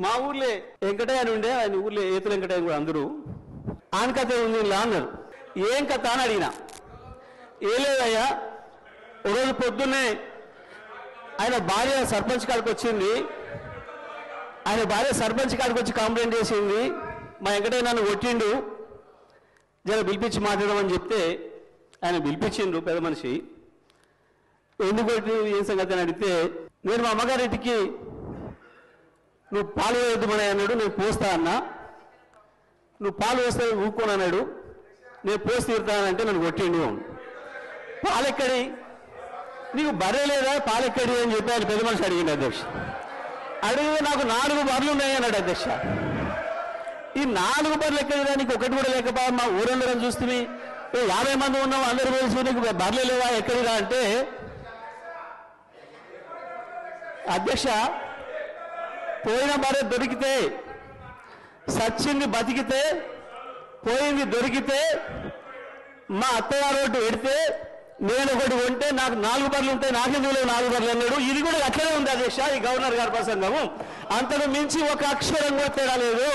మా ఊర్లో వెంకటయ్య అని ఉండే, ఆయన ఊర్లో ఏతుల వెంకటయ్య కూడా అందరూ ఆన్ కథ ఉంది ఇలా అన్నారు. ఏం కథ అని అడిగిన. ఏ లేదయ్యా, ఒకరోజు పొద్దున్నే ఆయన భార్య సర్పంచ్ కాడికి వచ్చింది. ఆయన భార్య సర్పంచ్ కాడికి వచ్చి కంప్లైంట్ చేసింది, మా వెంకటయ్య నన్ను కొట్టిండు, జర పిలిపించి మాట్లాడమని చెప్తే ఆయన పిలిపించిండు పెద్ద మనిషి. ఎందుకు కొట్టి ఏం సంగతి అని అడిగితే, నేను మా అమ్మగారింటికి నువ్వు పాలు వేయద్దుమని అన్నాడు, నేను పోస్తా అన్నా. నువ్వు పాలు వేస్తే ఊక్కోను అన్నాడు, నేను పోసి తీరుతానంటే నన్ను కొట్టిండు. పాలెక్కడి, నీకు బర్రె లేదా పాలెక్కడి అని చెప్పి ఆయన పెద్ద మనిషి అడిగింది అధ్యక్ష. అడిగితే నాకు 4 బర్రెలు ఉన్నాయి అన్నాడు అధ్యక్ష. ఈ 4 బర్రెలు ఎక్కడిదా, నీకు ఒకటి కూడా లేకపోయా, మా ఊరందరం చూస్తే 50 మంది ఉన్నాం, అందరూ తెలుసు, నీకు బర్రెలు లేవా ఎక్కడిదా అంటే, అధ్యక్ష పోయిన భార్య దొరికితే, సచ్చింది బతికితే, పోయింది దొరికితే, మా అత్తగారు ఒకటి పెడితే నేను ఒకటి కొంటే నాకు 4 బర్రెలు ఉంటాయి, నాకెందుకు 4 బర్రెలు అన్నాడు. ఇది కూడా అట్లనే ఉంది అధ్యక్ష ఈ గవర్నర్ గారి ప్రసంగము. అంతకు మించి ఒక అక్షరం కూడా తేడా లేదు.